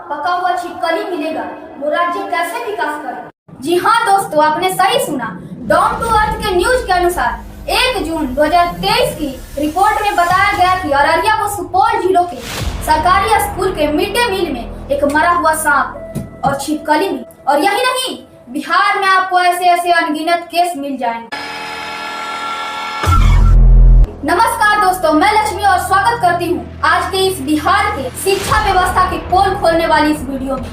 पका हुआ छिपकली मिलेगा, वो राज्य कैसे विकास करेगा। जी हाँ दोस्तों, आपने सही सुना। डाउन टू अर्थ के न्यूज के अनुसार 1 जून 2023 की रिपोर्ट में बताया गया कि अररिया व सुपौल जिलों के सरकारी स्कूल के मिड डे मील में एक मरा हुआ सांप और छिपकली मिली। और यही नहीं, बिहार में आपको ऐसे ऐसे अनगिनत केस मिल जाएंगे। नमस्कार दोस्तों, मैं लक्ष्मी और स्वागत करती हूँ आज के इस बिहार के शिक्षा व्यवस्था की पोल खोलने वाली इस वीडियो में।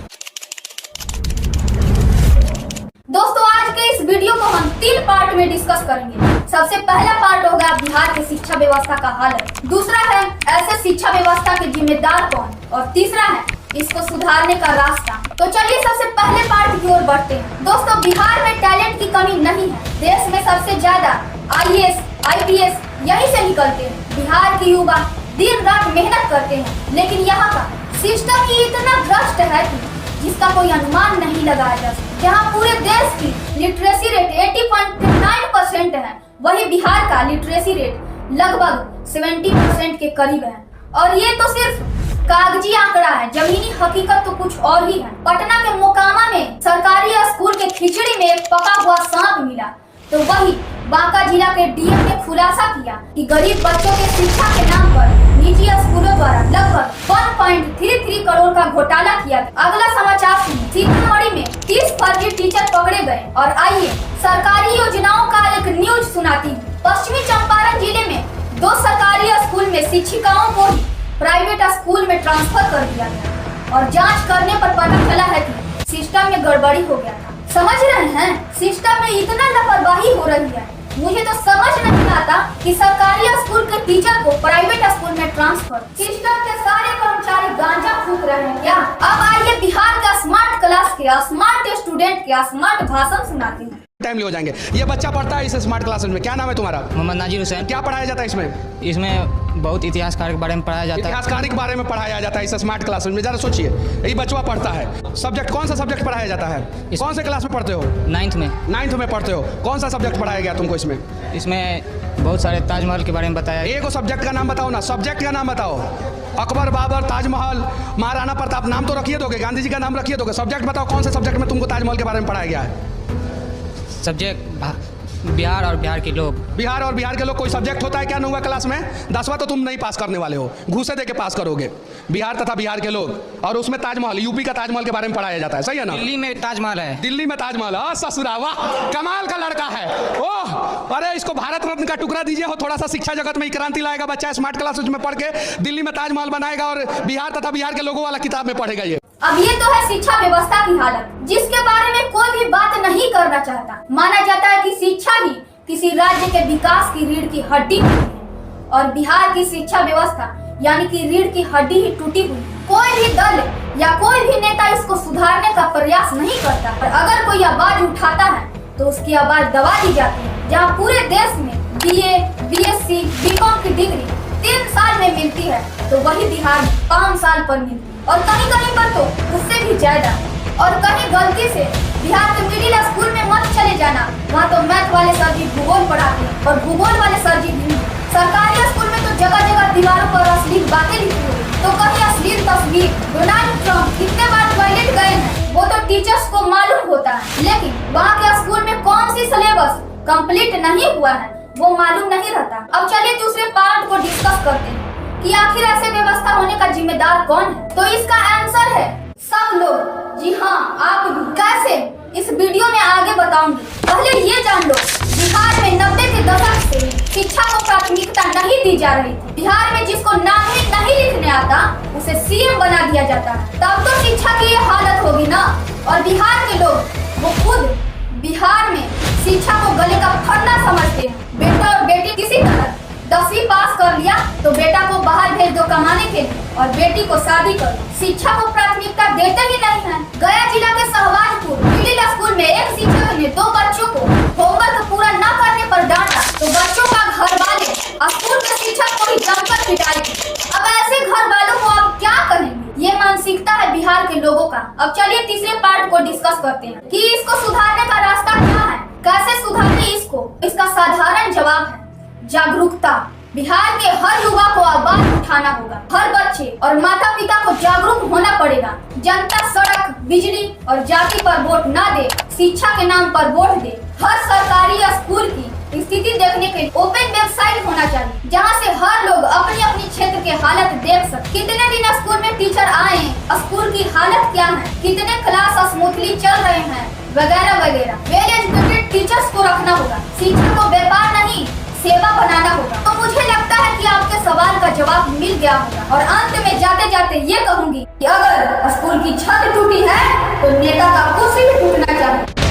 दोस्तों, आज के इस वीडियो को हम 3 पार्ट में डिस्कस करेंगे। सबसे पहला पार्ट होगा बिहार के शिक्षा व्यवस्था का हालत, दूसरा है ऐसे शिक्षा व्यवस्था के जिम्मेदार कौन, और तीसरा है इसको सुधारने का रास्ता। तो चलिए सबसे पहले पार्ट की ओर बढ़ते हैं। दोस्तों, बिहार में टैलेंट की कमी नहीं है। देश में सबसे ज्यादा IAS, IPS यहीं से निकलते हैं। बिहार के युवा दिन रात मेहनत करते हैं, लेकिन यहाँ का सिस्टम ही इतना भ्रष्ट है कि जिसका कोई अनुमान नहीं लगाया जा सकता। जहाँ पूरे देश की लिटरेसी रेट 80.9% है, वही बिहार का लिटरेसी रेट लगभग 70% के करीब है। और ये तो सिर्फ कागजी आंकड़ा है, जमीनी हकीकत तो कुछ और ही है। पटना के मोकामा में सरकारी स्कूल के खिचड़ी में एक पका हुआ सांप मिला, तो वही बांका जिला के DM ने खुलासा किया कि गरीब बच्चों के शिक्षा के नाम पर निजी स्कूलों द्वारा लगभग 1.33 करोड़ का घोटाला किया। अगला समाचार सुनिए। सीतामढ़ी में 30 फर्जी टीचर पकड़े गए। और आइए सरकारी योजनाओं का एक न्यूज सुनाती हूँ। पश्चिमी चंपारण जिले में 2 सरकारी स्कूल में शिक्षिकाओं को ही प्राइवेट स्कूल में ट्रांसफर कर दिया गया और जांच करने पर पता चला है कि सिस्टम में गड़बड़ी हो गया था। समझ रहे हैं, सिस्टम में इतना लापरवाही हो रही है। मुझे तो समझ नहीं आता कि सरकारी स्कूल के टीचर को प्राइवेट स्कूल में ट्रांसफर। सिस्टम के सारे कर्मचारी गांजा फूक रहे हैं क्या? अब आइए बिहार का स्मार्ट क्लास के स्मार्ट स्टूडेंट के स्मार्ट भाषण सुनाती हूँ। टाइमली हो जाएंगे। ये बच्चा पढ़ता है इस स्मार्ट क्लास में। क्या नाम है तुम्हारा? मोहम्मद नाजिर हुसैन। क्या पढ़ाया जाता है इसमें? इसमें बहुत इतिहासकार के बारे में पढ़ाया जाता है। इतिहासकार के बारे में पढ़ाया जाता है इस स्मार्ट क्लास में। जरा सोचिए, ये बच्चा पढ़ता है। सब्जेक्ट कौन सा सब्जेक्ट पढ़ाया जाता है? कौन से क्लास में पढ़ते हो? 9th में। 9th में पढ़ते हो। कौन सा सब्जेक्ट पढ़ाया गया तुमको इसमें? इसमें बहुत सारे ताजमहल के बारे में बताया। एक सब्जेक्ट का नाम बताओ ना, सब्जेक्ट का नाम बताओ। अकबर, बाबर, ताजमहल, महाराणा प्रताप, नाम तो रखिए दोगे, गांधी जी का नाम रखिए दोगे। सब्जेक्ट बताओ, कौन से सब्जेक्ट में तुमको ताजमहल के बारे में पढ़ाया गया है? सब्जेक्ट बिहार और बिहार के लोग। बिहार और बिहार के लोग कोई सब्जेक्ट होता है क्या 9वीं क्लास में? 10वां तो तुम नहीं पास करने वाले हो, घूसे दे के पास करोगे। बिहार तथा बिहार के लोग, और उसमें ताजमहल, यूपी का ताजमहल के बारे में पढ़ाया जाता है, सही है ना? दिल्ली में ताजमहल है। दिल्ली में ताजमहल, ससुरा, वाह कमाल का लड़का है। ओह, अरे इसको भारत रत्न का टुकड़ा दीजिए हो, थोड़ा सा शिक्षा जगत में क्रांति लाएगा बच्चा। स्मार्ट क्लास में पढ़ के दिल्ली में ताजमहल बनाएगा और बिहार तथा बिहार के लोगों वाला किताब में पढ़ेगा ये। अब ये तो है शिक्षा व्यवस्था की हालत, जिसके बारे में कोई भी बात नहीं करना चाहता। माना जाता है कि शिक्षा ही किसी राज्य के विकास की रीढ़ की हड्डी है, और बिहार की शिक्षा व्यवस्था यानी कि रीढ़ की हड्डी ही टूटी हुई। कोई भी दल या कोई भी नेता इसको सुधारने का प्रयास नहीं करता, और अगर कोई आवाज उठाता है तो उसकी आवाज दबा दी जाती है। जहाँ पूरे देश में BA, BSc, BCom की डिग्री 3 साल में मिलती है, तो वही बिहार में 5 साल पर मिलती है, और कहीं कहीं पर तो उससे भी ज्यादा। और कहीं गलती से बिहार के मिडिल स्कूल में मत चले जाना, वहाँ तो मैथ वाले सर जी भूगोल पढ़ाते हैं और भूगोल वाले सर जी हिंदी। सरकारी स्कूल में तो जगह जगह दीवारों पर अश्लील बातें लिखी हुई, तो कहीं अश्लील तस्वीर। डोनाल्ड ट्रम्प कितने बार टॉयलेट गए हैं वो तो टीचर्स को मालूम होता है, लेकिन वहाँ के स्कूल में कौन सी सिलेबस कंप्लीट नहीं हुआ है वो मालूम नहीं रहता। अब चलिए दूसरे पार्ट को डिस्कस करते हैं कि आखिर ऐसे व्यवस्था होने का जिम्मेदार कौन है। तो इसका आंसर है सब लोग। जी हाँ, आप भी। कैसे? इस वीडियो में आगे बताऊंगी। पहले ये जान लो, बिहार में 90 के दशक से शिक्षा को प्राथमिकता नहीं दी जा रही थी। बिहार में जिसको नाम ही नहीं लिखने आता उसे CM बना दिया जाता है। तब तो शिक्षा की ये हालत होगी ना। और बिहार के लोग वो खुद बिहार में शिक्षा को गले का फंदा समझते हैं। बेटा और बेटी किसी तरह 10वीं पास कर लिया तो बेटा को बाहर भेज दो कमाने के लिए, और बेटी को शादी कर। शिक्षा को प्राथमिकता देते ही नहीं है। गया जिला के सहवाजपुर मिडिल स्कूल में एक शिक्षक ने 2 बच्चों को होमवर्क पूरा न करने पर डांटा, तो बच्चों का घर वाले स्कूल के शिक्षक को ही जमकर पिटाई की। अब ऐसे घर वालों को आप क्या करेंगे? ये मानसिकता है बिहार के लोगों का। अब चलिए तीसरे पार्ट को डिस्कस करते हैं कि इसको सुधारने का रास्ता क्या है, कैसे सुधारने इसको। इसका साधारण जवाब है जागरूकता। बिहार के हर युवा को आवाज उठाना होगा। हर बच्चे और माता पिता को जागरूक होना पड़ेगा। जनता सड़क, बिजली और जाति पर वोट ना दे, शिक्षा के नाम पर वोट दे। हर सरकारी या स्कूल की स्थिति देखने के ओपन वेबसाइट होना चाहिए, जहां से हर लोग अपनी अपनी क्षेत्र के हालत देख सके। कितने दिन स्कूल में टीचर आए, स्कूल की हालत क्या है, कितने क्लास स्मूथली चल रहे हैं, वगैरह वगैरह। वेल एजुकेटेड टीचर्स को रखना होगा। शिक्षा को व्यापार नहीं, सेवा बनाना होगा। तो मुझे लगता है कि आपके सवाल का जवाब मिल गया होगा। और अंत में जाते जाते ये कहूंगी कि अगर स्कूल की छत टूटी है तो नेता का कुर्सी भी टूटना चाहिए।